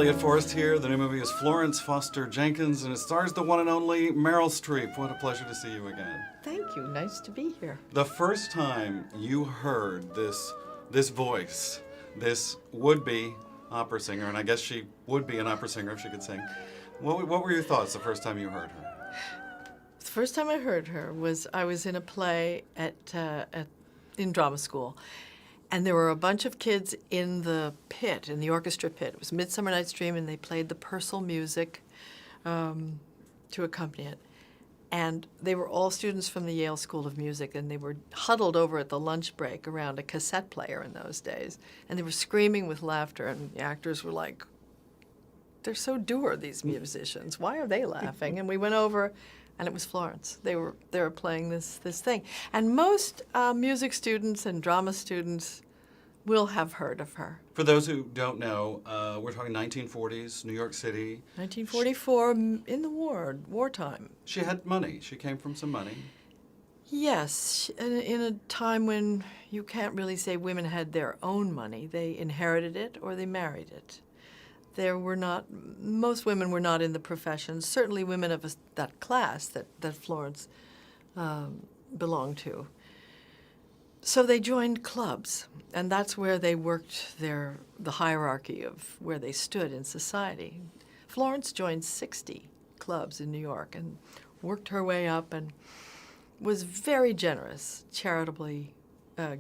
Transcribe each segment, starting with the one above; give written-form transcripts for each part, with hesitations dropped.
Elliott Forrest here. The new movie is Florence Foster Jenkins, and it stars the one and only Meryl Streep. What a pleasure to see you again. Thank you. Nice to be here. The first time you heard this voice, this would-be opera singer, and I guess she would be an opera singer if she could sing, what were your thoughts the first time you heard her? The first time I heard her was I was in a play in drama school. And there were a bunch of kids in the pit, in the orchestra pit. It was Midsummer Night's Dream, and they played the Purcell music to accompany it. And they were all students from the Yale School of Music, and they were huddled over at the lunch break around a cassette player in those days. And they were screaming with laughter, and the actors were like, they're so dour, these musicians. Why are they laughing? And we went over, and it was Florence. They were playing this thing. And most music students and drama students will have heard of her. For those who don't know, we're talking 1940s, New York City. 1944, in the wartime. She had money. She came from some money. Yes, in a time when you can't really say women had their own money. They inherited it or they married it. Most women were not in the professions, certainly women of that class that Florence belonged to. So they joined clubs, and that's where they worked the hierarchy of where they stood in society. Florence joined 60 clubs in New York and worked her way up and was very generous, charitably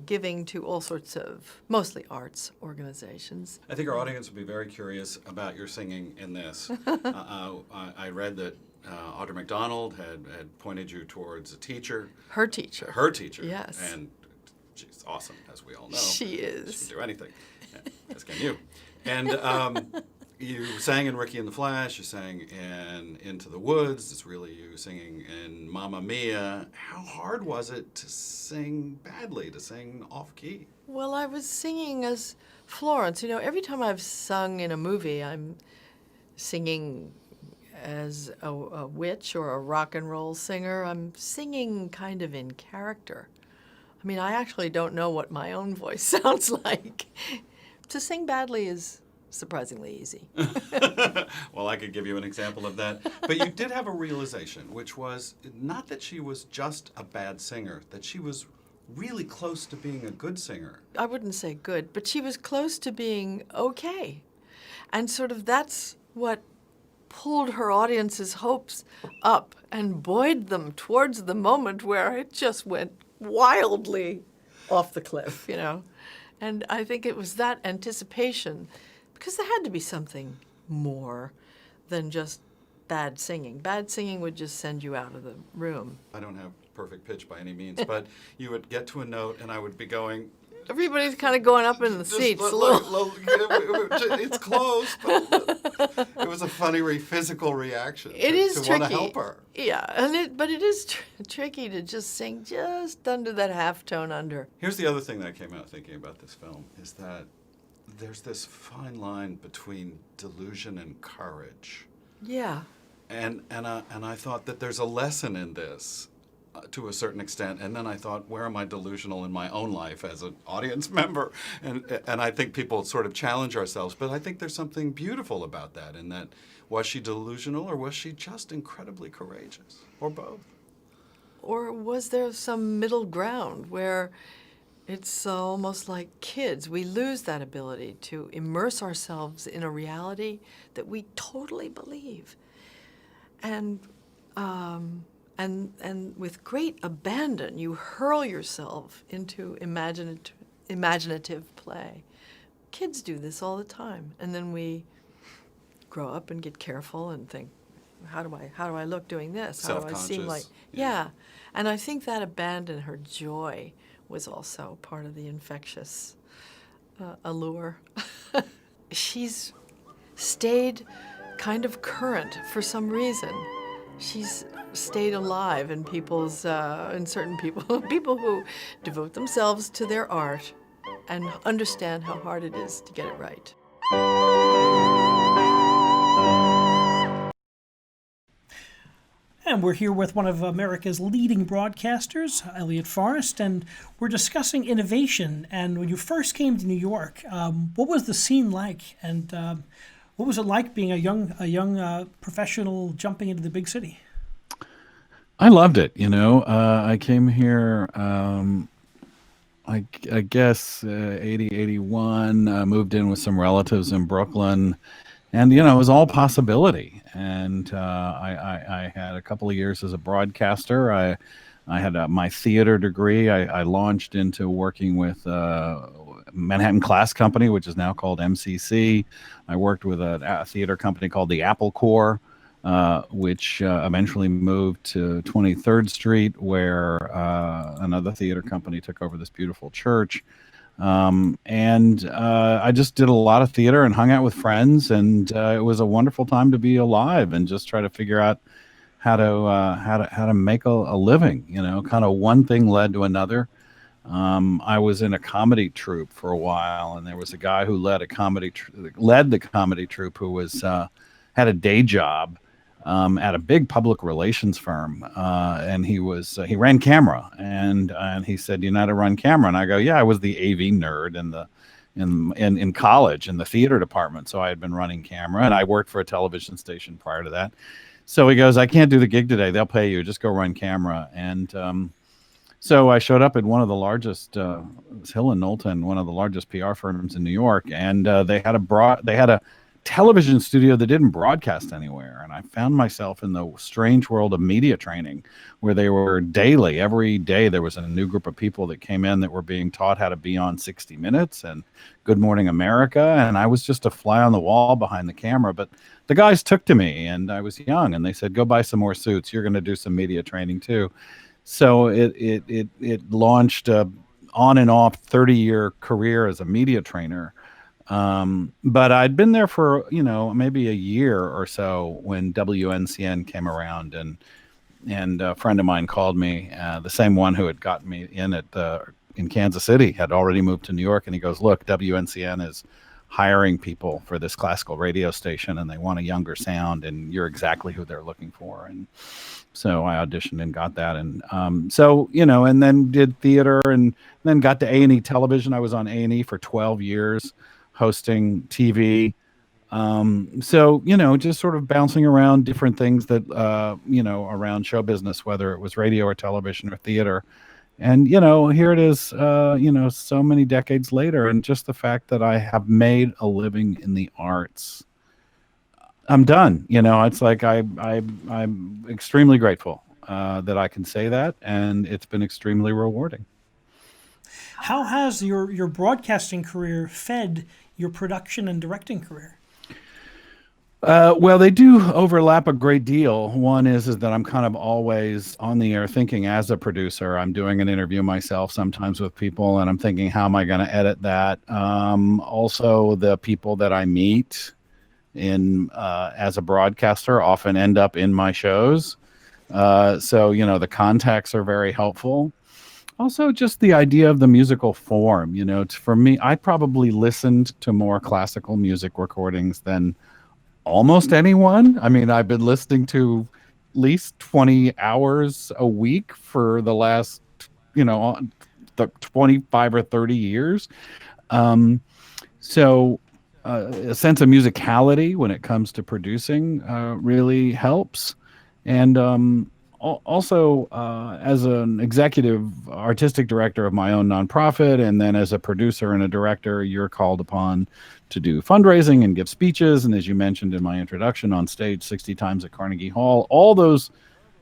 giving to all sorts of, mostly arts organizations. I think our audience would be very curious about your singing in this. I read that Audra McDonald had pointed you towards a teacher. Her teacher. Her teacher. Yes. And she's awesome, as we all know. She is. She can do anything, as can you. And you sang in Ricky and the Flash, you sang in Into the Woods, it's really you singing in Mamma Mia. How hard was it to sing badly, to sing off-key? Well, I was singing as Florence. You know, every time I've sung in a movie, I'm singing as a witch or a rock and roll singer. I'm singing kind of in character. I mean, I actually don't know what my own voice sounds like. To sing badly is surprisingly easy. Well, I could give you an example of that. But you did have a realization, which was not that she was just a bad singer, that she was really close to being a good singer. I wouldn't say good, but she was close to being okay. And sort of that's what pulled her audience's hopes up and buoyed them towards the moment where it just went wildly off the cliff, you know. And I think it was that anticipation, because there had to be something more than just bad singing. Bad singing would just send you out of the room. I don't have perfect pitch by any means, but you would get to a note and I would be going, everybody's kind of going up in the seats. It's close, but it was a funny physical reaction to tricky. Want to help her. Yeah, but it is tricky to just sing just under that half tone under. Here's the other thing that I came out thinking about this film, is that there's this fine line between delusion and courage. Yeah. And I thought that there's a lesson in this. To a certain extent, and then I thought, where am I delusional in my own life as an audience member? And I think people sort of challenge ourselves, but I think there's something beautiful about that, in that, was she delusional or was she just incredibly courageous, or both? Or was there some middle ground where it's almost like kids? We lose that ability to immerse ourselves in a reality that we totally believe. And with great abandon, you hurl yourself into imaginative play. Kids do this all the time, and then we grow up and get careful and think, how do I look doing this? How do I seem like? Yeah. And I think that abandon, her joy, was also part of the infectious allure. She's stayed kind of current for some reason. She's stayed alive in certain people who devote themselves to their art and understand how hard it is to get it right. And we're here with one of America's leading broadcasters, Elliott Forrest, and we're discussing innovation. And when you first came to New York, what was the scene like? And What was it like being a young professional jumping into the big city? I loved it. I came here. I guess 80, 81. Moved in with some relatives in Brooklyn, and it was all possibility. And I had a couple of years as a broadcaster. I had my theater degree. I launched into working with Manhattan Class Company, which is now called MCC. I worked with a theater company called the Apple Corps, which eventually moved to 23rd Street, where another theater company took over this beautiful church. And I just did a lot of theater and hung out with friends, and it was a wonderful time to be alive and just try to figure out how to make a living. Kind of one thing led to another. I was in a comedy troupe for a while, and there was a guy who led the comedy troupe who was had a day job at a big public relations firm, and he ran camera, and he said, "You know how to run camera?" And I go, "Yeah, I was the AV nerd in college in the theater department, so I had been running camera, and I worked for a television station prior to that." So he goes, "I can't do the gig today. They'll pay you. Just go run camera." And so I showed up at one of the largest, it was Hill and Knowlton, one of the largest PR firms in New York, and they had a television studio that didn't broadcast anywhere. And I found myself in the strange world of media training, where they were daily, every day there was a new group of people that came in that were being taught how to be on 60 Minutes and Good Morning America. And I was just a fly on the wall behind the camera. But the guys took to me, and I was young, and they said, "Go buy some more suits. You're going to do some media training too." So it launched a on and off 30-year career as a media trainer. But I'd been there for, maybe a year or so when WNCN came around, and a friend of mine called me, the same one who had gotten me in Kansas City, had already moved to New York. And he goes, "Look, WNCN is hiring people for this classical radio station, and they want a younger sound, and you're exactly who they're looking for." And so I auditioned and got that. And and then did theater, and then got to A&E television. I was on A&E for 12 years. Hosting TV. Just sort of bouncing around different things that, around show business, whether it was radio or television or theater. And, here it is, so many decades later. And just the fact that I have made a living in the arts, I'm done. It's like I'm extremely grateful that I can say that. And it's been extremely rewarding. How has your broadcasting career fed your production and directing career? Well, they do overlap a great deal. One is that I'm kind of always on the air thinking as a producer. I'm doing an interview myself sometimes with people, and I'm thinking, how am I going to edit that? Also, the people that I meet as a broadcaster often end up in my shows. So the contacts are very helpful. Also, just the idea of the musical form, for me, I probably listened to more classical music recordings than almost anyone. I mean, I've been listening to at least 20 hours a week for the last, 25 or 30 years. So a sense of musicality when it comes to producing really helps. And also, as an executive artistic director of my own nonprofit, and then as a producer and a director, you're called upon to do fundraising and give speeches. And as you mentioned in my introduction, on stage 60 times at Carnegie Hall, all those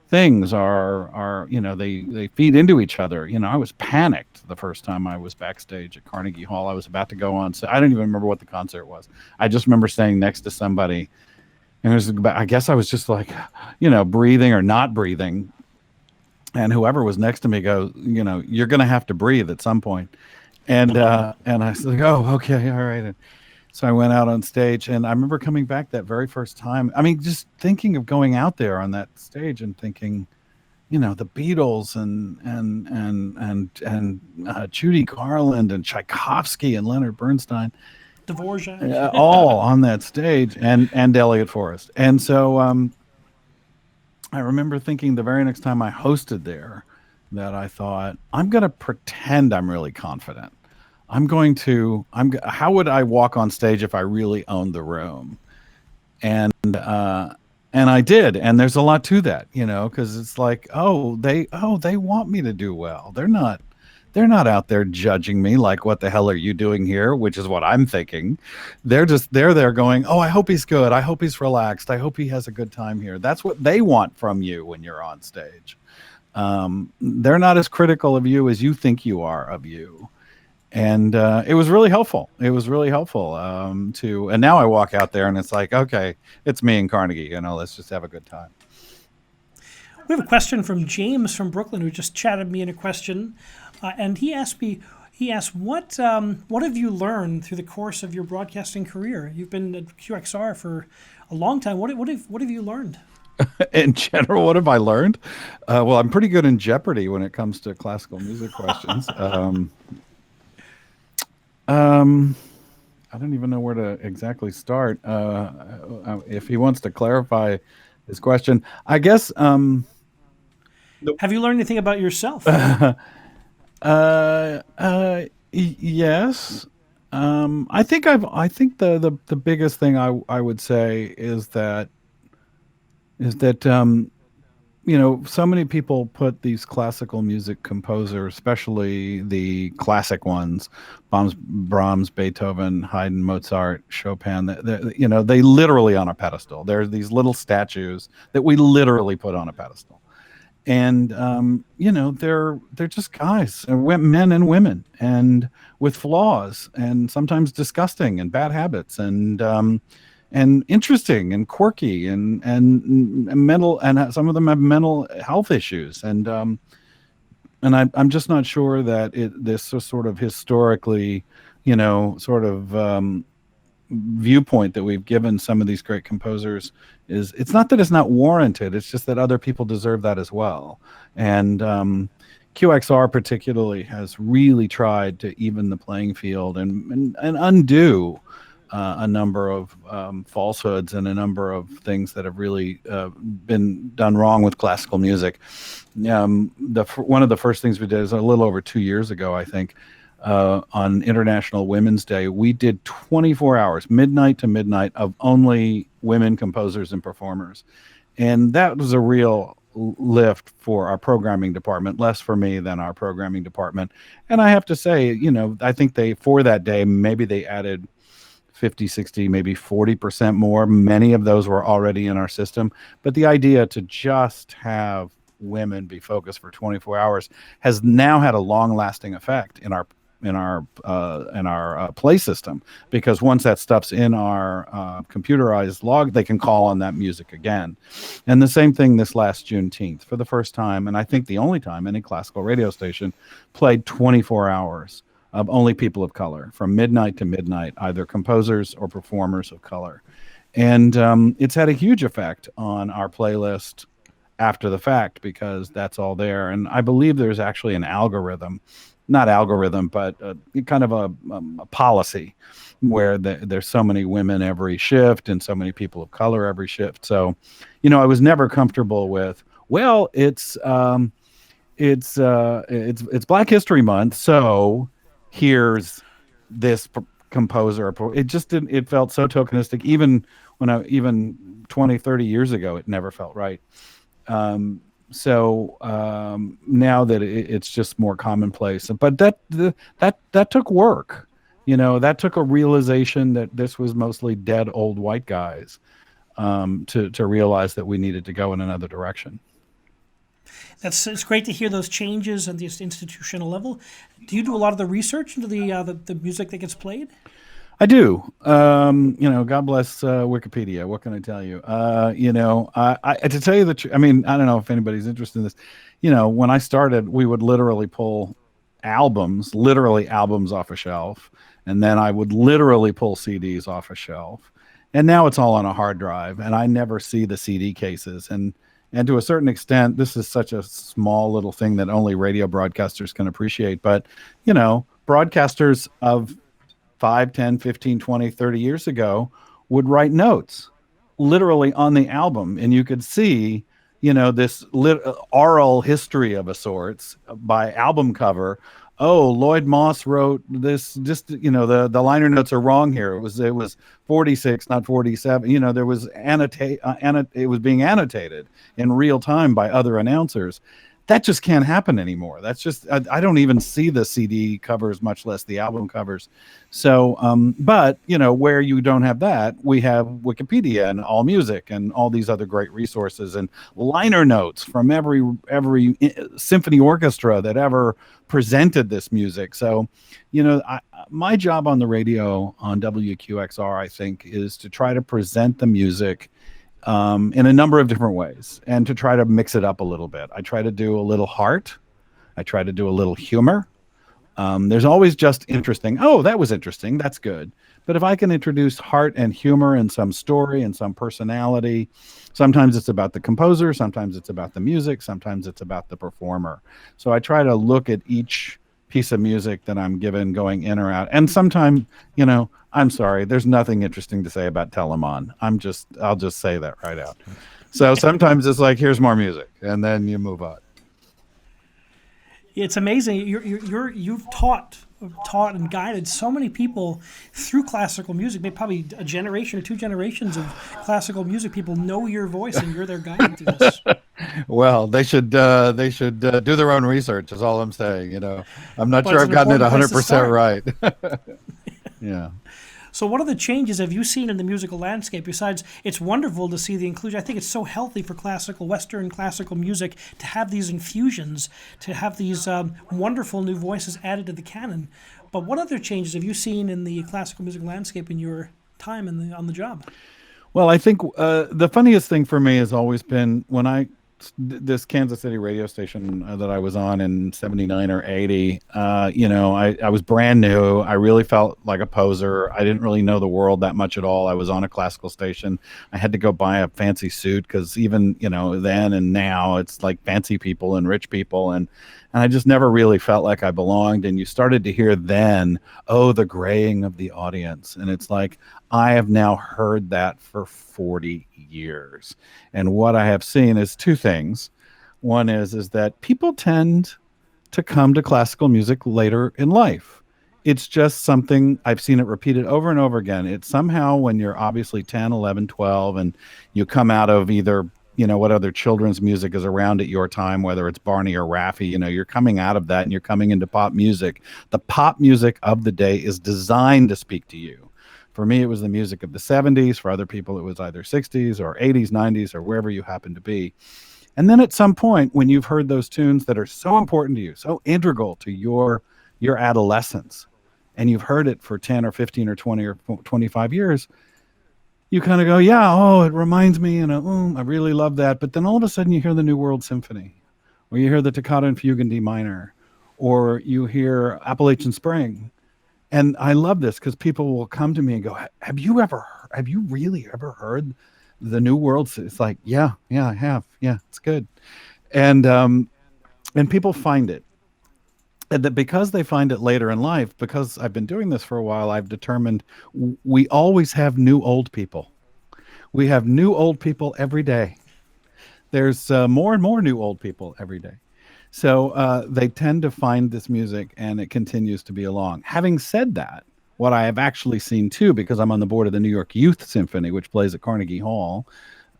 things are they feed into each other. I was panicked the first time I was backstage at Carnegie Hall. I was about to go on. So I don't even remember what the concert was. I just remember staying next to somebody. And I guess I was just like, breathing or not breathing. And whoever was next to me goes, "You're going to have to breathe at some point." And I was like, "Oh, okay, all right." And so I went out on stage, and I remember coming back that very first time. I mean, just thinking of going out there on that stage and thinking, the Beatles and Judy Garland and Tchaikovsky and Leonard Bernstein. Dvorak. All on that stage, and Elliott Forrest. And so I remember thinking the very next time I hosted there that I thought, I'm going to pretend I'm really confident. How would I walk on stage if I really owned the room? and I did, and there's a lot to that, because it's like, they want me to do well. They're not out there judging me like, what the hell are you doing here? Which is what I'm thinking. They're there going, oh, I hope he's good. I hope he's relaxed. I hope he has a good time here. That's what they want from you when you're on stage. They're not as critical of you as you think you are of you. And it was really helpful. It was really helpful and now I walk out there and it's like, okay, it's me and Carnegie, let's just have a good time. We have a question from James from Brooklyn, who just chatted me in a question, and he asked, what have you learned through the course of your broadcasting career? You've been at QXR for a long time. What have you learned? In general, what have I learned? Well, I'm pretty good in Jeopardy when it comes to classical music questions. I don't even know where to exactly start. If he wants to clarify his question, I guess. Have you learned anything about yourself? Yes. I think the biggest thing I would say is that so many people put these classical music composers, especially the classic ones, Brahms, Beethoven, Haydn, Mozart, Chopin, they literally on a pedestal. There's these little statues that we literally put on a pedestal. And, they're just guys, men and women, and with flaws, and sometimes disgusting and bad habits, and interesting and quirky and mental, and some of them have mental health issues. And I'm just not sure that this sort of historically, viewpoint that we've given some of these great composers it's not that it's not warranted. It's just that other people deserve that as well. And QXR particularly has really tried to even the playing field and undo a number of falsehoods and a number of things that have really been done wrong with classical music. One of the first things we did is a little over 2 years ago, I think, on International Women's Day, we did 24 hours, midnight to midnight, of only women composers and performers. And that was a real lift for our programming department, less for me than our programming department. And I have to say, I think for that day, maybe they added 50, 60, maybe 40% more. Many of those were already in our system. But the idea to just have women be focused for 24 hours has now had a long-lasting effect in our play system, because once that stuff's in our computerized log, they can call on that music again. And the same thing this last Juneteenth, for the first time, and I think the only time, any classical radio station played 24 hours of only people of color from midnight to midnight, either composers or performers of color. And it's had a huge effect on our playlist after the fact, because that's all there. And I believe there's actually an algorithm, but kind of a policy where there's so many women every shift and so many people of color every shift. So, I was never comfortable with, well, it's Black History Month, so here's this composer. It just didn't. It felt so tokenistic. Even 20, 30 years ago, it never felt right. So now that it's just more commonplace, but that took work. That took a realization that this was mostly dead old white guys, to realize that we needed to go in another direction. It's great to hear those changes at this institutional level. Do you do a lot of the research into the music that gets played? I do. God bless Wikipedia. What can I tell you? To tell you the truth, I don't know if anybody's interested in this. When I started, we would literally pull albums off a shelf, and then I would literally pull CDs off a shelf. And now it's all on a hard drive, and I never see the CD cases. And to a certain extent, this is such a small little thing that only radio broadcasters can appreciate. But, broadcasters of 5, 10, 15, 20, 30 years ago would write notes literally on the album. And you could see, this oral history of a sorts by album cover oh, Lloyd Moss wrote this, just, the liner notes are wrong here. It was 46, not 47. There was it was being annotated in real time by other announcers. That just can't happen anymore. That's just, I don't even see the CD covers, much less the album covers. So, but where you don't have that, we have Wikipedia and All Music and all these other great resources and liner notes from every symphony orchestra that ever presented this music. So, my job on the radio on WQXR, I think, is to try to present the music in a number of different ways and to try to mix it up a little bit. I try to do a little heart. I try to do a little humor. There's always just interesting. Oh, that was interesting. That's good. But if I can introduce heart and humor and some story and some personality, sometimes it's about the composer, sometimes it's about the music, sometimes it's about the performer. So I try to look at each piece of music that I'm given going in or out. And sometimes, I'm sorry, there's nothing interesting to say about Telemann. I'll just say that right out. So sometimes it's like, here's more music, and then you move on. It's amazing. You've taught and guided so many people through classical music. Maybe probably a generation or two generations of classical music. People know your voice, and you're their guide through this. Well, they should do their own research. Is all I'm saying. I'm not sure I've gotten it 100% right. Yeah. So what other changes have you seen in the musical landscape besides it's wonderful to see the inclusion? I think it's so healthy for Western classical music to have these infusions, to have these wonderful new voices added to the canon. But what other changes have you seen in the classical music landscape in your time on the job? Well, I think the funniest thing for me has always been when this Kansas City radio station that I was on in 79 or 80, I was brand new. I really felt like a poser. I didn't really know the world that much at all. I was on a classical station. I had to go buy a fancy suit because even, then and now it's like fancy people and rich people. And I just never really felt like I belonged. And you started to hear then, the graying of the audience. And it's like, I have now heard that for 40 years. And what I have seen is two things. One is that people tend to come to classical music later in life. It's just something I've seen it repeated over and over again. It's somehow when you're obviously 10, 11, 12, and you come out of either, what other children's music is around at your time, whether it's Barney or Raffi, you're coming out of that and you're coming into pop music. The pop music of the day is designed to speak to you. For me, it was the music of the 70s. For other people, it was either 60s or 80s, 90s, or wherever you happen to be. And then at some point, when you've heard those tunes that are so important to you, so integral to your adolescence, and you've heard it for 10 or 15 or 20 or 25 years, you kind of go, yeah, it reminds me, and I really love that. But then all of a sudden you hear the New World Symphony, or you hear the Toccata and Fugue in D minor, or you hear Appalachian Spring. And I love this because people will come to me and go, have you really ever heard the New World? It's like, yeah, I have. Yeah, it's good. And people find it. And that because they find it later in life, because I've been doing this for a while, I've determined we always have new old people. We have new old people every day. There's more and more new old people every day. So they tend to find this music, and it continues to be along. Having said that, what I have actually seen too, because I'm on the board of the New York Youth Symphony, which plays at Carnegie Hall,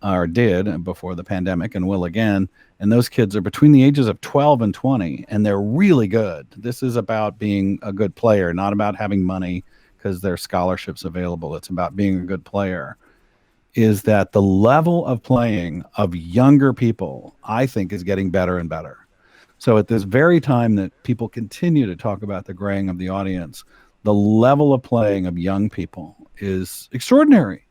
or did before the pandemic and will again, and those kids are between the ages of 12 and 20, and they're really good. This is about being a good player, not about having money because there's scholarships available. It's about being a good player. Is that the level of playing of younger people, I think, is getting better and better. So at this very time that people continue to talk about the graying of the audience, the level of playing of young people is extraordinary.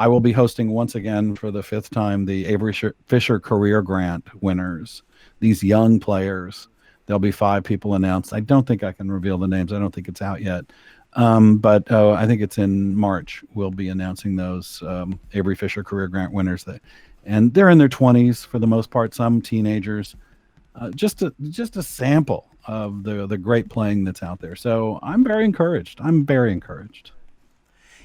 I will be hosting once again for the 5th time the Avery Fisher Career Grant winners, these young players. There'll be 5 people announced. I don't think I can reveal the names. I don't think it's out yet. But I think it's in March. We'll be announcing those Avery Fisher Career Grant winners. And they're in their 20s for the most part, some teenagers. Just a sample of the great playing that's out there. So I'm very encouraged.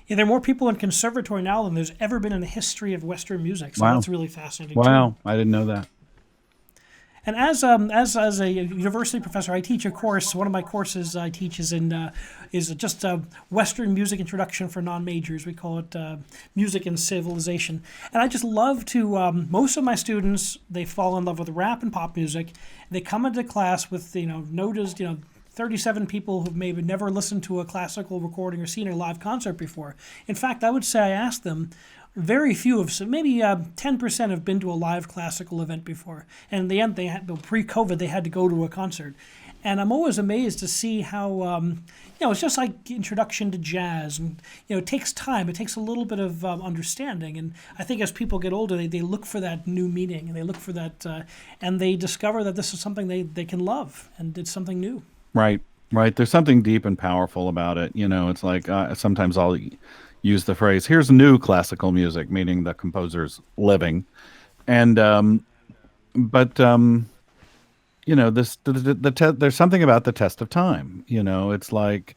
Yeah, there are more people in conservatory now than there's ever been in the history of Western music. So Wow. that's really fascinating. Wow, Too. I didn't know that. And as a university professor, I teach a course. One of my courses I teach is just a Western music introduction for non-majors. We call it music and civilization. And I just love to. Most of my students, they fall in love with rap and pop music. They come into class with noticed 37 people who've maybe never listened to a classical recording or seen a live concert before. In fact, I would say I asked them. Very few of, so maybe 10% have been to a live classical event before. And in the end, pre-COVID, they had to go to a concert. And I'm always amazed to see how, it's just like introduction to jazz. And, it takes time. It takes a little bit of understanding. And I think as people get older, they look for that new meaning. And they look for that, and they discover that this is something they can love. And it's something new. Right. There's something deep and powerful about it. It's like sometimes I'll use the phrase, here's new classical music, meaning the composer's living. And, there's something about the test of time. It's like,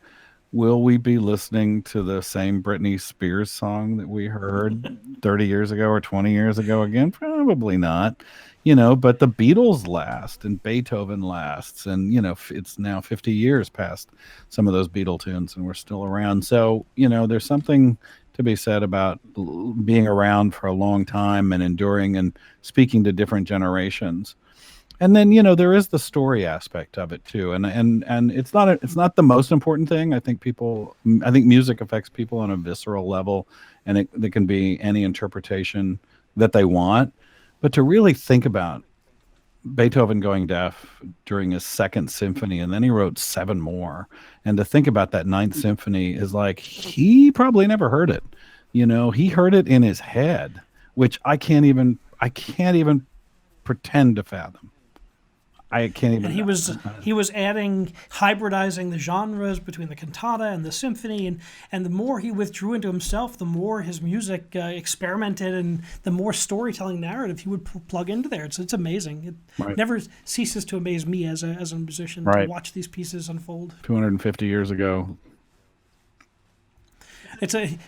will we be listening to the same Britney Spears song that we heard 30 years ago or 20 years ago again? Probably not. But the Beatles last and Beethoven lasts. And, it's now 50 years past some of those Beatle tunes and we're still around. So, there's something to be said about being around for a long time and enduring and speaking to different generations. And then, there is the story aspect of it too. And it's not the most important thing. I think music affects people on a visceral level, and it can be any interpretation that they want. But to really think about Beethoven going deaf during his second symphony, and then he wrote 7 more, and to think about that ninth symphony is like, he probably never heard it. He heard it in his head, which I can't even pretend to fathom. I can't even. And he was hybridizing the genres between the cantata and the symphony, and the more he withdrew into himself, the more his music experimented, and the more storytelling narrative he would plug into there. It's amazing. It never ceases to amaze me as a musician to watch these pieces unfold. 250 years ago.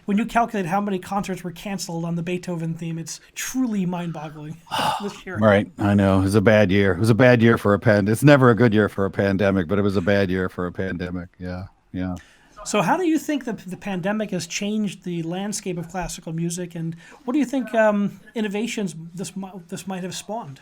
When you calculate how many concerts were canceled on the Beethoven theme, it's truly mind-boggling this year. Right, I know. It was a bad year. It was a bad year for a pandemic. It's never a good year for a pandemic, but it was a bad year for a pandemic. Yeah. So how do you think the pandemic has changed the landscape of classical music, and what do you think innovations this might have spawned?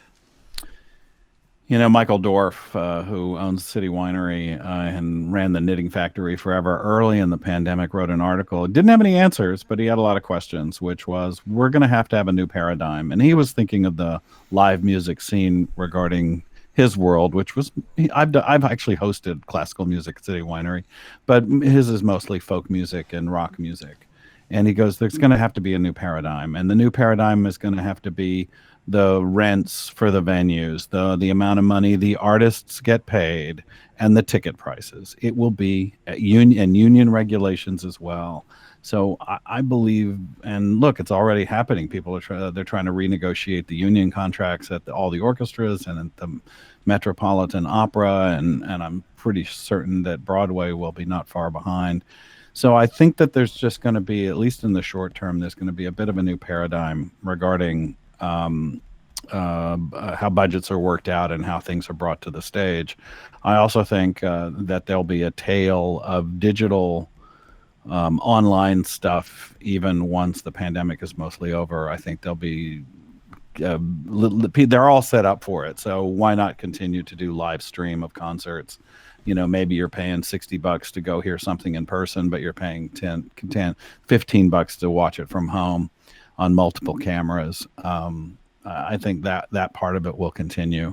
Michael Dorff, who owns City Winery and ran the Knitting Factory forever, early in the pandemic wrote an article. It didn't have any answers, but he had a lot of questions, which was, we're going to have a new paradigm. And he was thinking of the live music scene regarding his world, which was, I've actually hosted classical music at City Winery, but his is mostly folk music and rock music. And he goes, there's going to have to be a new paradigm. And the new paradigm is going to have to be the rents for the venues, the amount of money the artists get paid, and the ticket prices. It will be union regulations as well. So I believe, and look, it's already happening. People are they're trying to renegotiate the union contracts at all the orchestras and at the Metropolitan Opera, and I'm pretty certain that Broadway will be not far behind. So I think that there's just going to be, at least in the short term, there's going to be a bit of a new paradigm regarding how budgets are worked out and how things are brought to the stage. I also think that there'll be a tale of digital online stuff even once the pandemic is mostly over. I think there'll be they're all set up for it, so why not continue to do live stream of concerts? Maybe you're paying $60 to go hear something in person, but you're paying $15 to watch it from home on multiple cameras. I think that part of it will continue.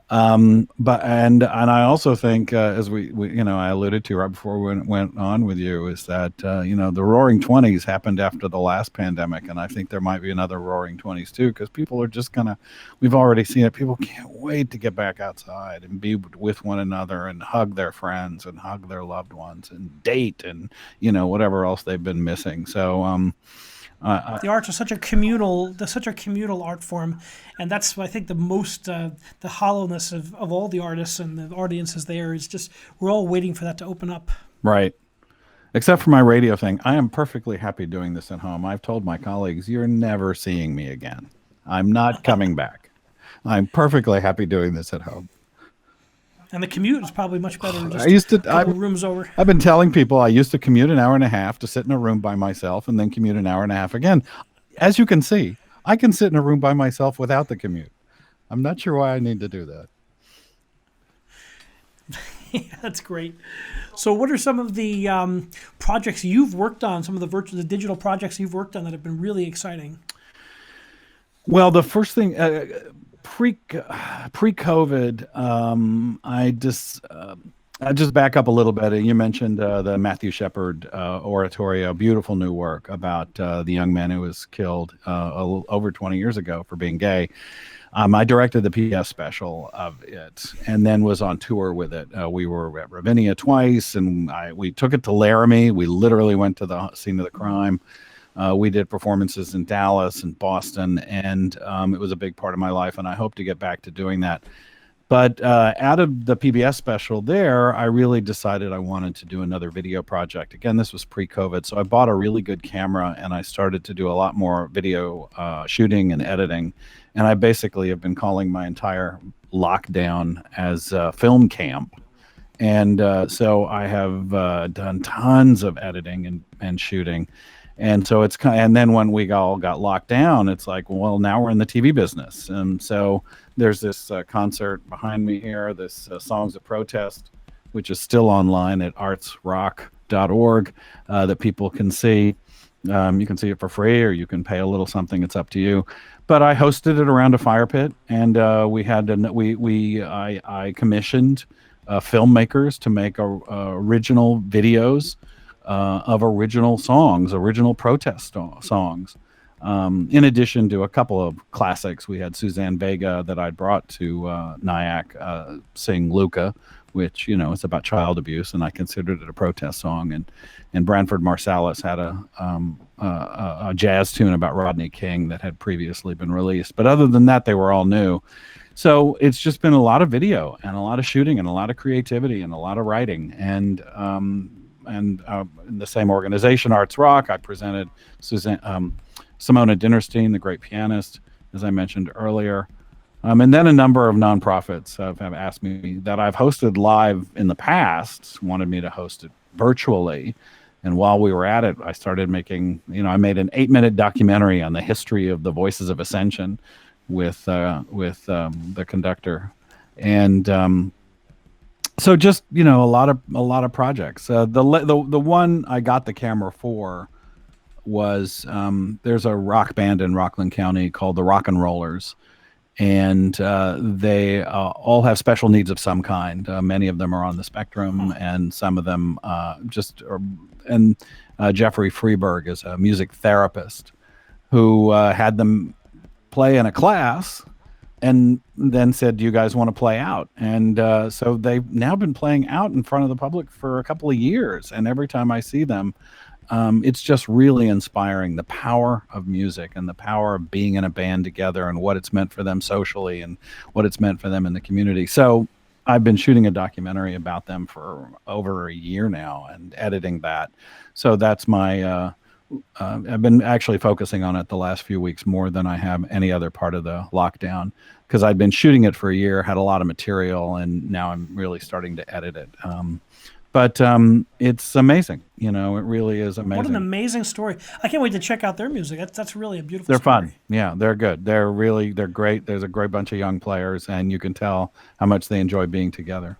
But I also think, as we I alluded to right before we went on with you, is that the Roaring /20s happened after the last pandemic, and I think there might be another Roaring '20s too, because people are just we've already seen it. People can't wait to get back outside and be with one another and hug their friends and hug their loved ones and date and whatever else they've been missing. So the arts are such a communal art form, and that's, I think, the most the hollowness of all the artists and the audiences there is just, we're all waiting for that to open up. Right. Except for my radio thing. I am perfectly happy doing this at home. I've told my colleagues, you're never seeing me again. I'm not coming back. I'm perfectly happy doing this at home. And the commute is probably much better. Just I used to. a couple rooms over. I've been telling people I used to commute an hour and a half to sit in a room by myself, and then commute an hour and a half again. As you can see, I can sit in a room by myself without the commute. I'm not sure why I need to do that. Yeah, that's great. So, what are some of the projects you've worked on? Some of the digital projects you've worked on that have been really exciting. Well, the first thing pre-COVID, I just back up a little bit. You mentioned the Matthew Shepard oratorio, beautiful new work about the young man who was killed over 20 years ago for being gay. I directed the PBS special of it, and then was on tour with it. We were at Ravinia twice, and we took it to Laramie. We literally went to the scene of the crime. We did performances in Dallas and Boston, and it was a big part of my life, and I hope to get back to doing that. But out of the PBS special there, I really decided I wanted to do another video project. Again, this was pre-COVID, so I bought a really good camera, and I started to do a lot more video shooting and editing. And I basically have been calling my entire lockdown as film camp. And so I have done tons of editing and shooting. And so it's kind of, and then when we all got locked down, it's like, well, now we're in the TV business. And so there's this concert behind me here, this Songs of Protest, which is still online at artsrock.org that people can see. You can see it for free, or you can pay a little something. It's up to you. But I hosted it around a fire pit, and I commissioned filmmakers to make original videos of original songs, original protest songs. In addition to a couple of classics, we had Suzanne Vega that I brought to Nyack sing Luca, which, you know, it's about child abuse, and I considered it a protest song. And Branford Marsalis had a jazz tune about Rodney King that had previously been released. But other than that, they were all new. So it's just been a lot of video and a lot of shooting and a lot of creativity and a lot of writing. And in the same organization, Arts Rock, I presented Simona Dinnerstein, the great pianist, as I mentioned earlier. And then a number of nonprofits have asked me that I've hosted live in the past, wanted me to host it virtually. And while we were at it, I started making, I made an 8-minute documentary on the history of the Voices of Ascension with the conductor. And so just, a lot of projects. The one I got the camera for was there's a rock band in Rockland County called the Rock and Rollers. And they all have special needs of some kind. Many of them are on the spectrum, and some of them Jeffrey Freeberg is a music therapist who had them play in a class and then said, "Do you guys want to play out?" And so they've now been playing out in front of the public for a couple of years. And every time I see them, it's just really inspiring, the power of music and the power of being in a band together and what it's meant for them socially and what it's meant for them in the community. So I've been shooting a documentary about them for over a year now and editing that. So that's my, I've been actually focusing on it the last few weeks more than I have any other part of the lockdown, because I'd been shooting it for a year, had a lot of material, and now I'm really starting to edit it. But it's amazing. It really is amazing. What an amazing story. I can't wait to check out their music. That's really a beautiful They're story. fun. Yeah, they're good. They're great. There's a great bunch of young players, and you can tell how much they enjoy being together.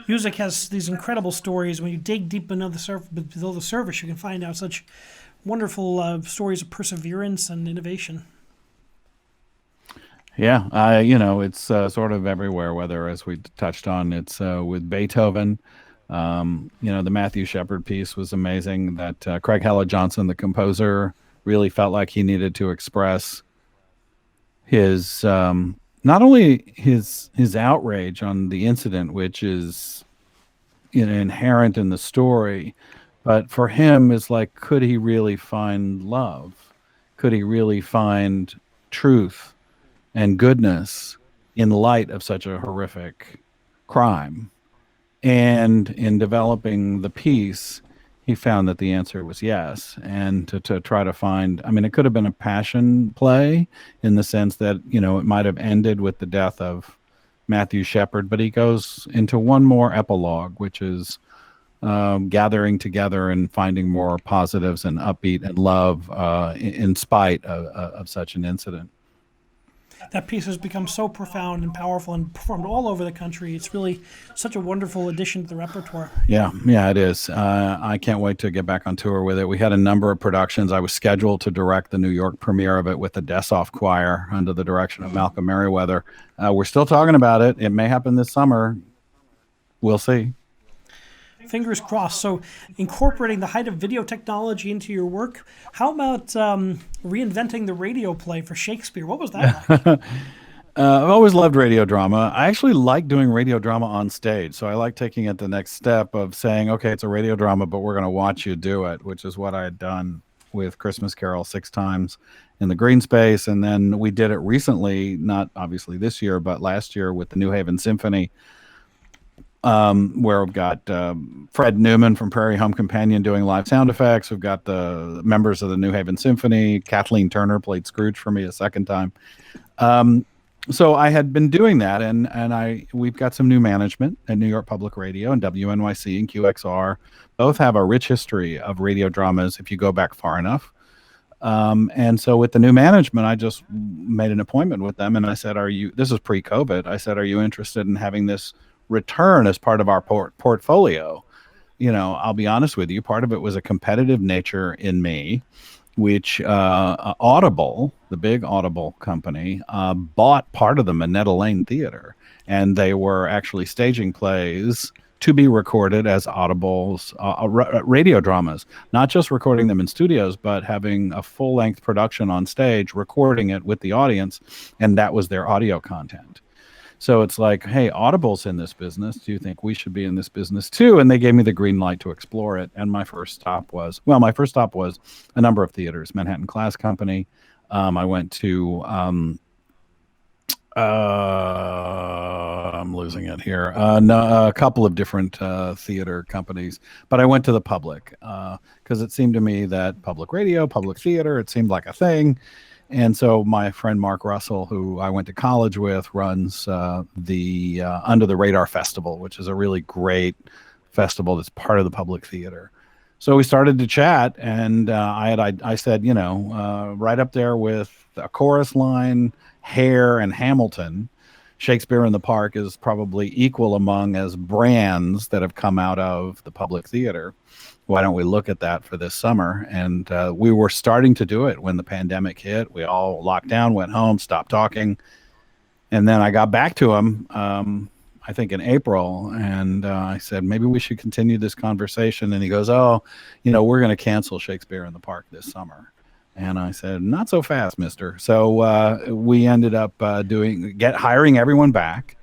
Music has these incredible stories. When you dig deep below the surface, you can find out such wonderful stories of perseverance and innovation. Yeah, it's sort of everywhere, whether, as we touched on, it's with Beethoven. The Matthew Shepard piece was amazing. That Craig Hella Johnson, the composer, really felt like he needed to express his, not only his outrage on the incident, which is inherent in the story, but for him is like, could he really find love? Could he really find truth and goodness in light of such a horrific crime? And in developing the piece, he found that the answer was yes. And to try to find, I mean, it could have been a passion play in the sense that, it might have ended with the death of Matthew Shepard, but he goes into one more epilogue, which is gathering together and finding more positives and upbeat and love in spite of such an incident. That piece has become so profound and powerful and performed all over the country. It's really such a wonderful addition to the repertoire. Yeah, it is. I can't wait to get back on tour with it. We had a number of productions. I was scheduled to direct the New York premiere of it with the Dessoff Choir under the direction of Malcolm Merriweather. We're still talking about it. It may happen this summer. We'll see. Fingers crossed. So incorporating the height of video technology into your work, how about reinventing the radio play for Shakespeare? What was that like? I've always loved radio drama. I actually like doing radio drama on stage. So I like taking it the next step of saying, okay, it's a radio drama, but we're going to watch you do it, which is what I had done with Christmas Carol 6 times in the green space. And then we did it recently, not obviously this year, but last year with the New Haven Symphony, where we've got Fred Newman from Prairie Home Companion doing live sound effects. We've got the members of the New Haven Symphony. Kathleen Turner played Scrooge for me a second time. So I had been doing that, and we've got some new management at New York Public Radio, and WNYC and QXR. Both have a rich history of radio dramas if you go back far enough. And so with the new management, I just made an appointment with them, and I said, this is pre-COVID, I said, are you interested in having this return as part of our portfolio? I'll be honest with you, part of it was a competitive nature in me, which Audible, the big Audible company, bought part of the Minetta Lane Theater, and they were actually staging plays to be recorded as Audible's radio dramas, not just recording them in studios, but having a full-length production on stage, recording it with the audience, and that was their audio content. So it's like, hey, Audible's in this business. Do you think we should be in this business too? And they gave me the green light to explore it. And my first stop was a number of theaters, Manhattan Class Company. I went to, I'm losing it here, a couple of different theater companies. But I went to the Public because it seemed to me that public radio, public theater, it seemed like a thing. And so my friend Mark Russell, who I went to college with, runs the Under the Radar Festival, which is a really great festival that's part of the Public Theater. So we started to chat, and I said, right up there with A Chorus Line, Hair, and Hamilton, Shakespeare in the Park is probably equal among as brands that have come out of the Public Theater. Why don't we look at that for this summer? And we were starting to do it when the pandemic hit. We all locked down, went home, stopped talking. And then I got back to him, I think in April, and I said, maybe we should continue this conversation. And he goes, we're going to cancel Shakespeare in the Park this summer. And I said, not so fast, mister. So we ended up hiring everyone back.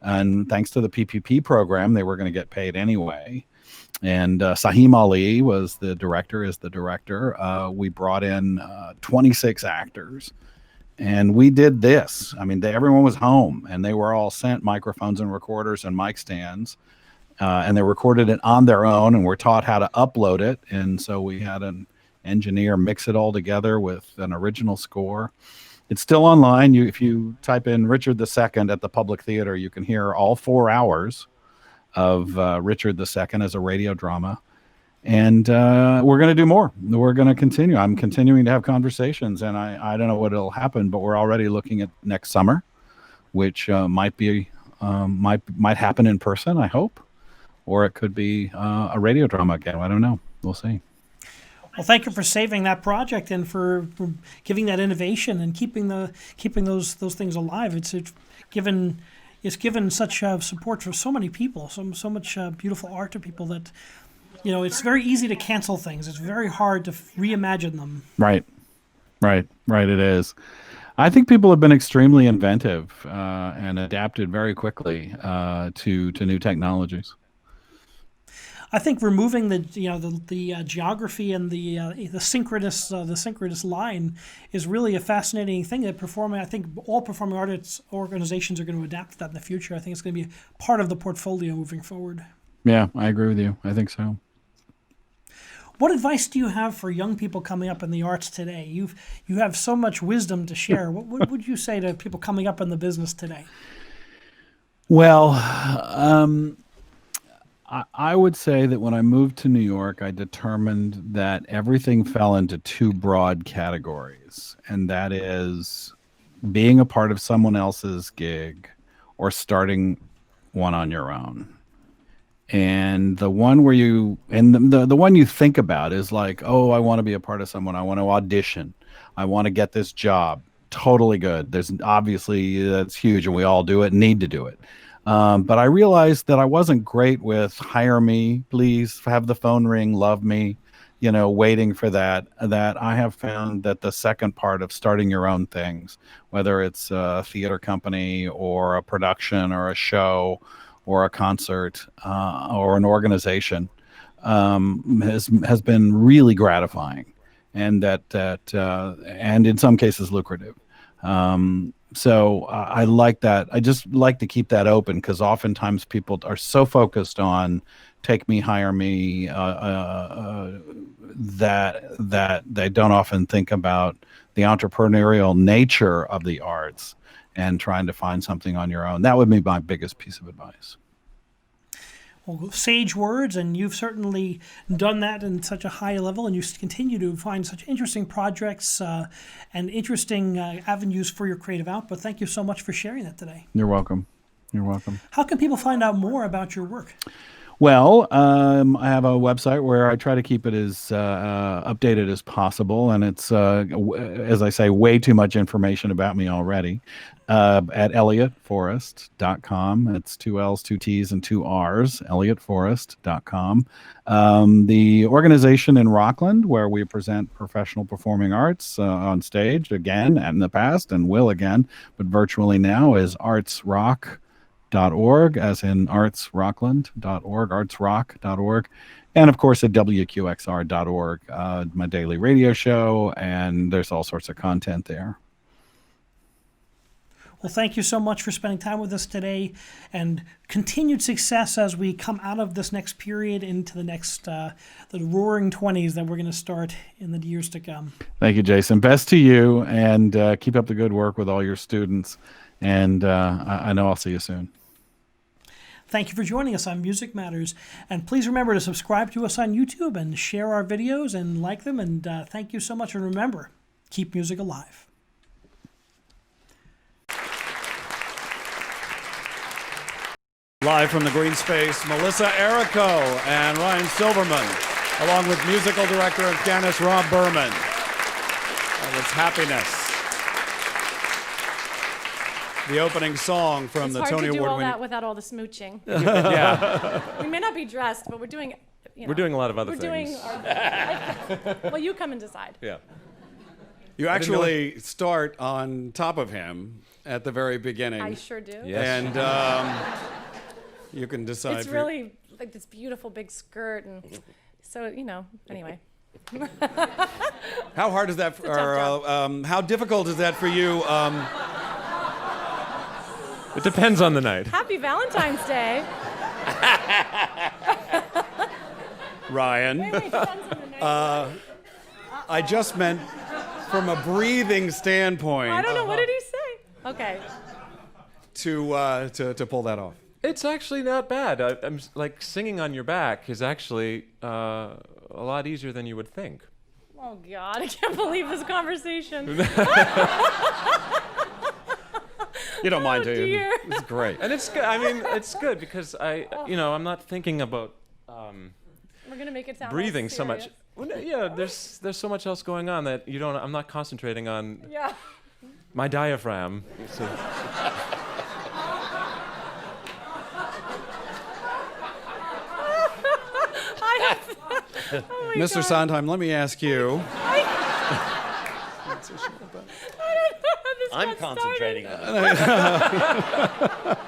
And thanks to the PPP program, they were going to get paid anyway. And Sahim Ali is the director. We brought in 26 actors, and we did this. I mean, everyone was home, and they were all sent microphones and recorders and mic stands, and they recorded it on their own, and were taught how to upload it. And so we had an engineer mix it all together with an original score. It's still online. If you type in Richard II at the Public Theater, you can hear all 4 hours of Richard II as a radio drama. And we're going to do more. We're going to continue. I'm continuing to have conversations, and I don't know what will happen, but we're already looking at next summer, which might happen in person, I hope, or it could be a radio drama again. I don't know. We'll see. Well, thank you for saving that project and for giving that innovation and keeping those things alive. It's given such support for so many people, so much beautiful art to people that, it's very easy to cancel things. It's very hard to reimagine them. Right. It is. I think people have been extremely inventive and adapted very quickly to new technologies. I think removing the geography and the synchronous line is really a fascinating thing that I think all performing arts organizations are going to adapt to that in the future. I think it's going to be part of the portfolio moving forward. Yeah, I agree with you. I think so. What advice do you have for young people coming up in the arts today? You have so much wisdom to share. What would you say to people coming up in the business today? Well, I would say that when I moved to New York, I determined that everything fell into two broad categories, and that is being a part of someone else's gig or starting one on your own. And the one where the one you think about is like, oh, I want to be a part of someone. I want to audition. I want to get this job. Totally good. There's obviously that's huge, and we all do it, need to do it. But I realized that I wasn't great with hire me, please have the phone ring, love me, waiting for that. That I have found that the second part of starting your own things, whether it's a theater company or a production or a show or a concert or an organization, has been really gratifying, and and in some cases lucrative. So I like that. I just like to keep that open, because oftentimes people are so focused on take me, hire me, that they don't often think about the entrepreneurial nature of the arts and trying to find something on your own. That would be my biggest piece of advice. Well, sage words, and you've certainly done that in such a high level, and you continue to find such interesting projects and interesting avenues for your creative output. Thank you so much for sharing that today. You're welcome. You're welcome. How can people find out more about your work? Well, I have a website where I try to keep it as updated as possible, and it's, as I say, way too much information about me already. At elliottforrest.com. It's 2 L's, 2 T's, and 2 R's, elliottforrest.com. The organization in Rockland, where we present professional performing arts on stage again, and in the past, and will again, but virtually now, is artsrock.org, as in artsrockland.org, artsrock.org. And of course at wqxr.org, my daily radio show, and there's all sorts of content there. Well, thank you so much for spending time with us today, and continued success as we come out of this next period into the next, the roaring 20s that we're going to start in the years to come. Thank you, Jason. Best to you, and keep up the good work with all your students. And I know I'll see you soon. Thank you for joining us on Music Matters. And please remember to subscribe to us on YouTube and share our videos and like them. And thank you so much. And remember, keep music alive. Live from the green space, Melissa Errico and Ryan Silverman, along with musical director and pianist Rob Berman. And it's Happiness. The opening song from the Tony Award. It's hard to do all winning. that without all the smooching. Yeah. We may not be dressed, but we're doing. We're doing a lot of other we're things. Well, you come and decide. Yeah. You actually start on top of him at the very beginning. I sure do. Yes. And you can decide. It's really like this beautiful big skirt, and so anyway. How hard is that? How difficult is that for you? It depends on the night. Happy Valentine's Day. Ryan. Wait, depends on the night. I just meant from a breathing standpoint. I don't know. What did he say? Okay. To pull that off. It's actually not bad. I'm like, singing on your back is actually a lot easier than you would think. Oh God, I can't believe this conversation. You don't mind, do you? Dear. It's great. And it's good. I mean, it's good because I'm not thinking about We're gonna make it sound breathing less so much. serious. Well, yeah, there's so much else going on that I'm not concentrating on Yeah. my diaphragm. So. Oh my Mr. God. Sondheim, let me ask you. I don't know how this I'm got concentrating started. on it.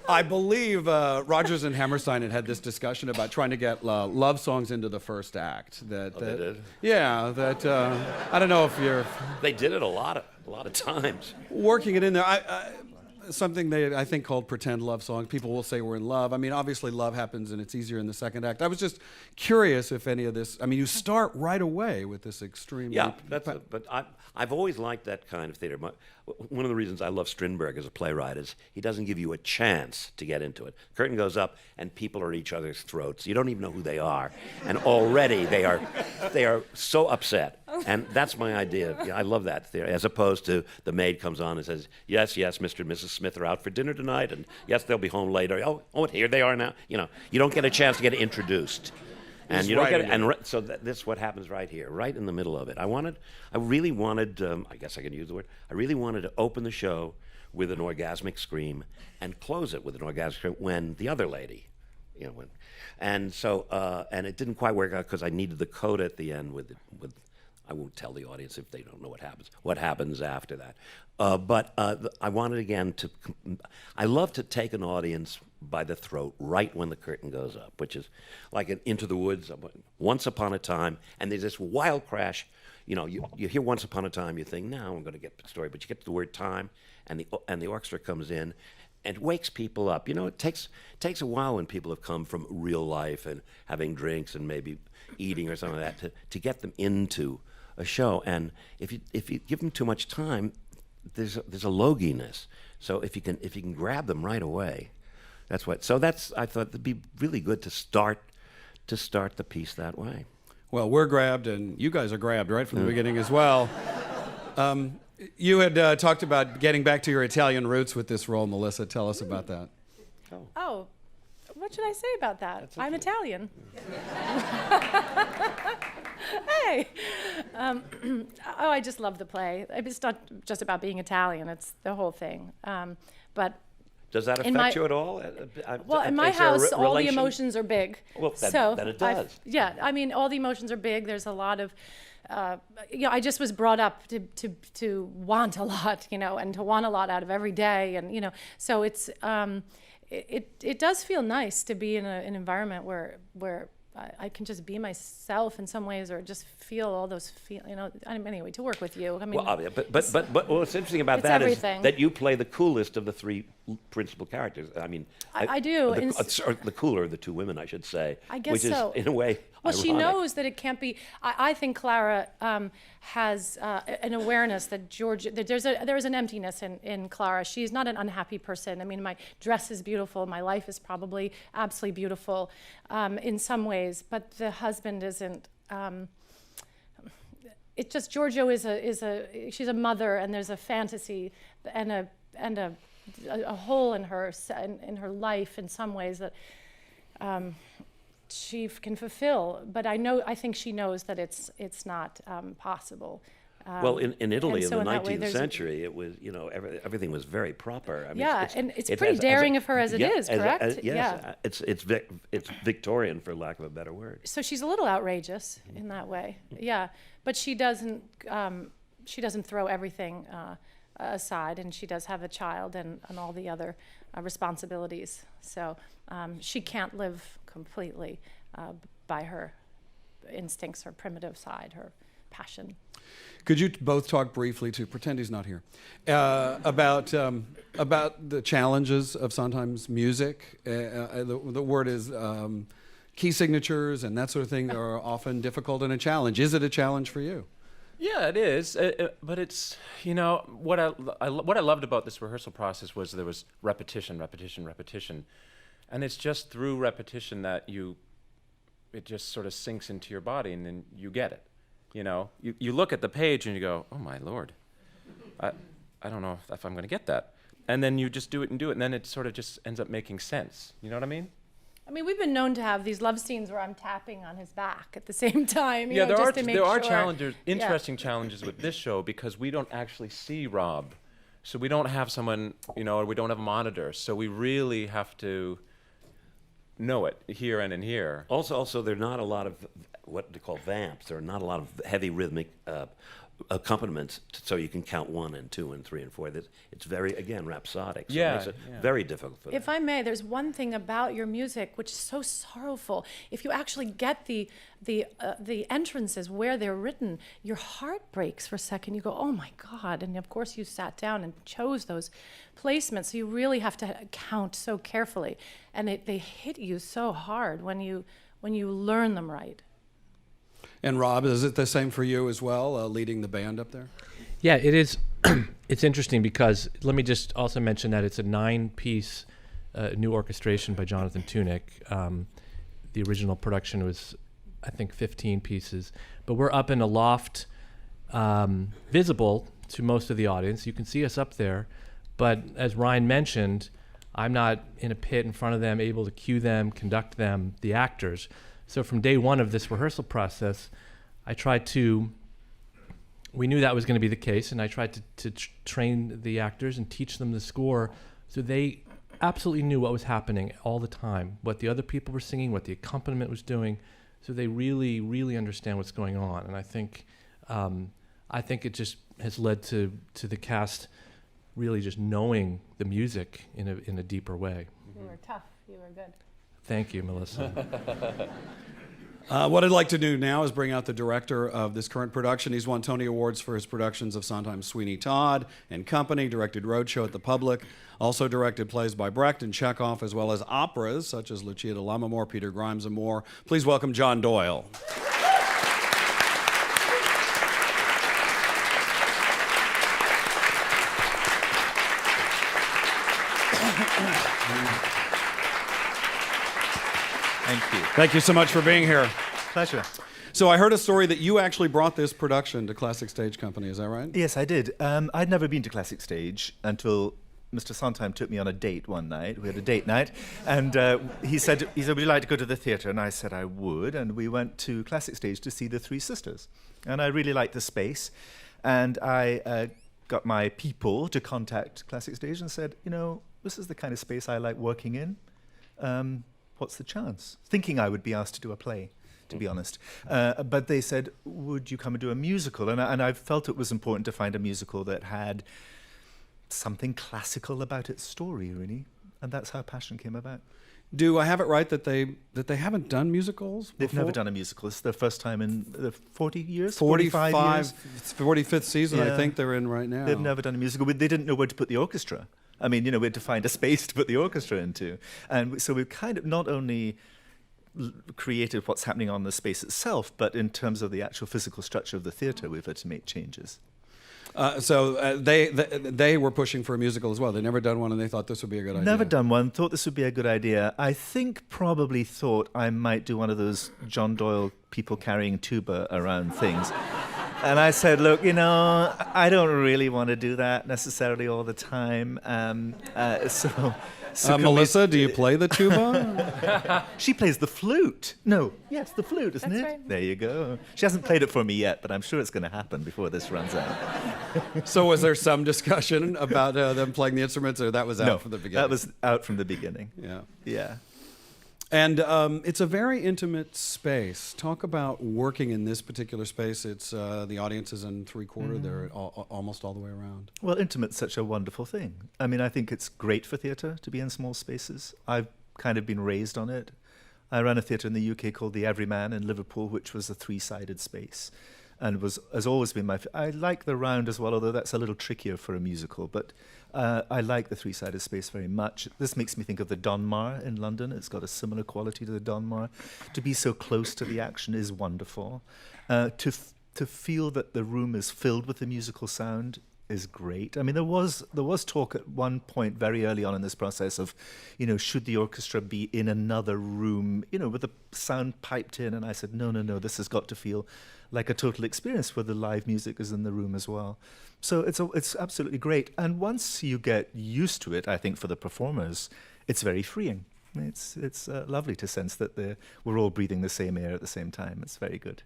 I believe Rogers and Hammerstein had this discussion about trying to get love songs into the first act. They did? Yeah, I don't know if you're They did it a lot of times. working it in there. something they, I think, called pretend love song. People will say we're in love. I mean, obviously love happens and it's easier in the second act. I was just curious if any of this, I mean, you start right away with this extreme. Yeah, but I've always liked that kind of theater. One of the reasons I love Strindberg as a playwright is he doesn't give you a chance to get into it. Curtain goes up and people are at each other's throats. You don't even know who they are, and already they are so upset. And that's my idea. Yeah, I love that theater, as opposed to the maid comes on and says, "Yes, yes, Mr. and Mrs. Smith are out for dinner tonight, and yes, they'll be home later. Oh, here they are now." You know, you don't get a chance to get introduced. And you don't get it, and so this is what happens right here, right in the middle of it. I really wanted, I guess I can use the word, I really wanted to open the show with an orgasmic scream and close it with an orgasmic scream when the other lady, and it didn't quite work out because I needed the coda at the end with, I won't tell the audience if they don't know what happens after that. But I wanted again I love to take an audience by the throat right when the curtain goes up, which is like an Into the Woods, Once Upon a Time, and there's this wild crash. You hear Once Upon a Time, you think, now I'm going to get the story, but you get to the word time, and the orchestra comes in and wakes people up. It takes a while when people have come from real life and having drinks and maybe eating or something like that to get them into a show. And if you give them too much time, there's a loginess. So if you can grab them right away, that's what. So I thought it'd be really good to start the piece that way. Well, we're grabbed, and you guys are grabbed right from the beginning as well. You had talked about getting back to your Italian roots with this role, Melissa. Tell us about that. Oh, what should I say about that? I'm Italian. Hey. I just love the play. It's not just about being Italian. It's the whole thing. But does that affect you at all? Well, in my house, all the emotions are big. Well, then it does. I mean, all the emotions are big. There's a lot of, I just was brought up to want a lot, and to want a lot out of every day, and so it's it does feel nice to be in an environment where I can just be myself in some ways, or just feel all those anyway, to work with you. I mean, well, but what's interesting about that everything. Is that you play the coolest of the three principal characters. I mean, I do. Or the cooler of the two women, I should say. I guess which so. Is in a way. Well, ironic. she knows that it can't be. I think Clara has an awareness that there is an emptiness in Clara. She's not an unhappy person. I mean, my dress is beautiful. My life is probably absolutely beautiful in some ways, but the husband isn't. It's just Giorgio she's a mother, and there's a fantasy and a hole in her life in some ways that. She can fulfill, but I think she knows that it's not possible. Well, in Italy in the 19th way, century, it was everything was very proper. I mean, it's pretty daring of her as it is, correct? Yes, it's Victorian, for lack of a better word. So she's a little outrageous in that way, but she doesn't throw everything aside, and she does have a child and all the other responsibilities. So she can't live completely by her instincts, her primitive side, her passion. Could you both talk briefly, to pretend he's not here, about the challenges of Sondheim's music? The word is key signatures and that sort of thing are often difficult and a challenge. Is it a challenge for you? Yeah, it is. But it's, what I loved about this rehearsal process was there was repetition. And it's just through repetition that it just sort of sinks into your body, and then you get it. You look at the page and you go, oh my Lord, I don't know if I'm going to get that. And then you just do it, and then it sort of just ends up making sense. You know what I mean? I mean, we've been known to have these love scenes where I'm tapping on his back at the same time. Yeah, just to make there are sure. challenges, interesting challenges with this show, because we don't actually see Rob, so we don't have someone, or we don't have a monitor, so we really have to know it here and in here. Also, there are not a lot of what they call vamps. There are not a lot of heavy rhythmic accompaniment so you can count 1 and 2 and 3 and 4. It's very, again, rhapsodic. So Yeah, it makes it yeah. very difficult for them. If I may, there's one thing about your music which is so sorrowful. If you actually get the entrances where they're written, your heart breaks for a second. You go, oh my God! And of course, you sat down and chose those placements. So you really have to count so carefully, and they hit you so hard when you learn them right. And Rob, is it the same for you as well, leading the band up there? Yeah, it is. It's interesting because let me just also mention that it's a 9-piece new orchestration by Jonathan Tunick. The original production was, I think, 15 pieces. But we're up in a loft, visible to most of the audience. You can see us up there. But as Ryan mentioned, I'm not in a pit in front of them, able to cue them, conduct them, the actors. So from day one of this rehearsal process, we knew that was going to be the case, and I tried to train the actors and teach them the score so they absolutely knew what was happening all the time, what the other people were singing, what the accompaniment was doing, so they really, really understand what's going on. And I think it just has led to the cast really just knowing the music in a deeper way. You were tough. You were good. Thank you, Melissa. What I'd like to do now is bring out the director of this current production. He's won Tony Awards for his productions of Sondheim's Sweeney Todd and Company, directed Roadshow at the Public, also directed plays by Brecht and Chekhov, as well as operas such as Lucia di Lammermoor, Peter Grimes, and more. Please welcome John Doyle. Thank you. Thank you so much for being here. Pleasure. So I heard a story that you actually brought this production to Classic Stage Company. Is that right? Yes, I did. I'd never been to Classic Stage until Mr. Sondheim took me on a date one night. We had a date night, and he said, would you like to go to the theatre? And I said I would, and we went to Classic Stage to see The Three Sisters. And I really liked the space, and I got my people to contact Classic Stage and said, this is the kind of space I like working in. What's the chance? Thinking I would be asked to do a play, to be honest. But they said, would you come and do a musical? And I felt it was important to find a musical that had something classical about its story, really. And that's how Passion came about. Do I have it right that they haven't done musicals They've before? never done a musical. It's their first time in 40 years? 45 years? 45th season, Yeah. I think they're in right now. They've never done a musical. They didn't know where to put the orchestra. I mean, we had to find a space to put the orchestra into. And so we've kind of not only created what's happening on the space itself, but in terms of the actual physical structure of the theatre, we've had to make changes. So they were pushing for a musical as well. They'd never done one, and they thought this would be a good idea. Never done one. Thought this would be a good idea. I think probably thought I might do one of those John Doyle people carrying tuba around things. And I said, look, I don't really want to do that necessarily all the time. So Melissa, do you play the tuba? She plays the flute. No, yes, the flute, isn't That's it? right. There you go. She hasn't played it for me yet, but I'm sure it's going to happen before this runs out. So was there some discussion about them playing the instruments, or that was out from the beginning? That was out from the beginning. Yeah. Yeah. And it's a very intimate space. Talk about working in this particular space. It's the audience is in three-quarter. They're almost all the way around. Well, intimate's such a wonderful thing. I mean, I think it's great for theatre to be in small spaces. I've kind of been raised on it. I ran a theatre in the UK called the Everyman in Liverpool, which was a three-sided space, and has always been I like the round as well, although that's a little trickier for a musical. But I like the three-sided space very much. This makes me think of the Donmar in London. It's got a similar quality to the Donmar. To be so close to the action is wonderful. To feel that the room is filled with the musical sound is great. I mean, there was talk at one point very early on in this process of, should the orchestra be in another room, with the sound piped in? And I said, no, this has got to feel like a total experience where the live music is in the room as well. So it's absolutely great. And once you get used to it, I think for the performers, it's very freeing. It's lovely to sense that we're all breathing the same air at the same time. It's very good.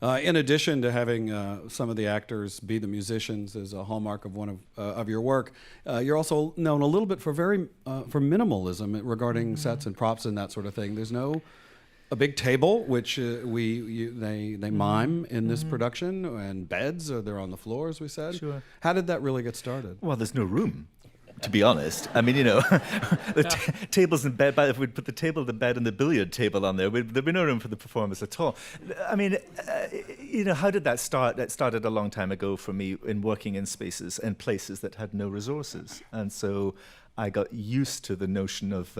In addition to having some of the actors be the musicians as a hallmark of one of your work, you're also known a little bit for minimalism regarding sets and props and that sort of thing. There's no a big table, which they mime in this production, and beds, or they're on the floor, as we said. Sure. How did that really get started? Well, there's no room, to be honest. I mean, the tables and bed, but if we'd put the table, the bed, and the billiard table on there, there'd be no room for the performers at all. I mean, how did that start? That started a long time ago for me in working in spaces and places that had no resources. And so I got used to the notion of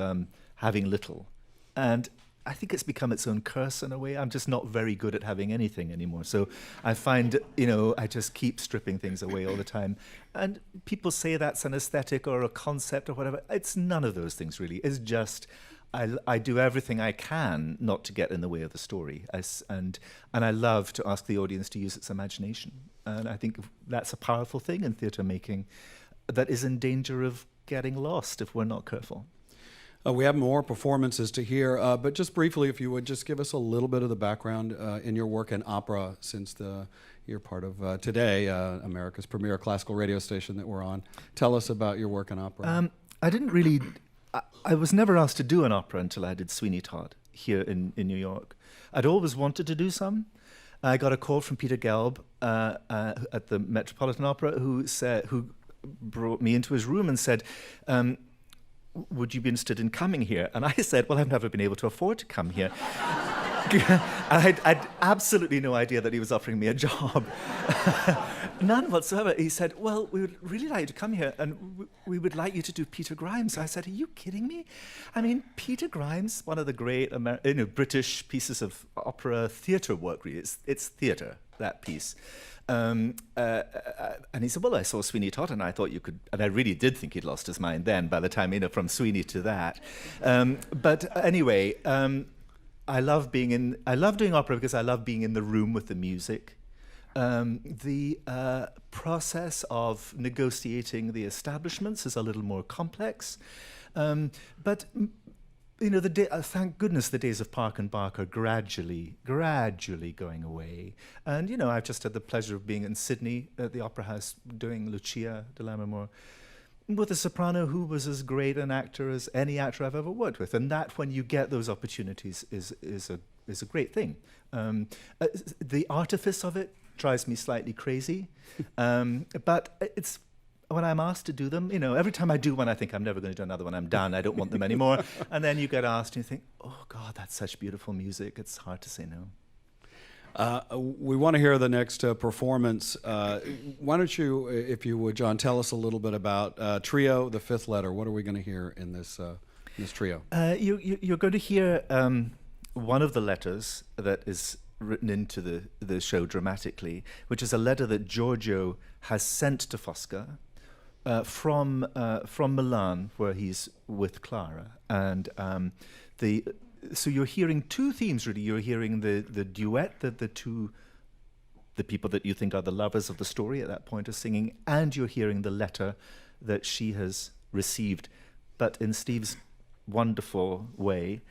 having little. And I think it's become its own curse in a way. I'm just not very good at having anything anymore. So I find, I just keep stripping things away all the time. And people say that's an aesthetic or a concept or whatever. It's none of those things, really. It's just I do everything I can not to get in the way of the story. And I love to ask the audience to use its imagination. And I think that's a powerful thing in theatre making that is in danger of getting lost if we're not careful. We have more performances to hear, but just briefly, if you would just give us a little bit of the background in your work in opera, since you're part of Today, America's premier classical radio station that we're on. Tell us about your work in opera. I didn't really. I was never asked to do an opera until I did Sweeney Todd here in New York. I'd always wanted to do some. I got a call from Peter Gelb at the Metropolitan Opera, who brought me into his room and said, would you be interested in coming here? And I said, well, I've never been able to afford to come here. I'd absolutely no idea that he was offering me a job. None whatsoever. He said, well, we would really like you to come here, and we would like you to do Peter Grimes. I said, are you kidding me? I mean, Peter Grimes, one of the great British pieces of opera theatre work, really. It's theatre, that piece. And he said, well, I saw Sweeney Todd and I thought you could, and I really did think he'd lost his mind then by the time, from Sweeney to that. But anyway, I love doing opera because I love being in the room with the music. The process of negotiating the establishments is a little more complex. But thank goodness the days of Park and Bark are gradually going away. And, I've just had the pleasure of being in Sydney at the Opera House doing Lucia de Lammermoor with a soprano who was as great an actor as any actor I've ever worked with. And that, when you get those opportunities, is a great thing. The artifice of it drives me slightly crazy. But it's... when I'm asked to do them, every time I do one, I think I'm never going to do another one. I'm done. I don't want them anymore. And then you get asked and you think, oh, God, that's such beautiful music. It's hard to say no. We want to hear the next performance. Why don't you, if you would, John, tell us a little bit about Trio, The Fifth Letter. What are we going to hear in this trio? You're going to hear one of the letters that is written into the show dramatically, which is a letter that Giorgio has sent to Fosca from Milan, where he's with Clara. And so you're hearing two themes, really. You're hearing the duet that the people that you think are the lovers of the story at that point are singing, and you're hearing the letter that she has received, but in Steve's wonderful way,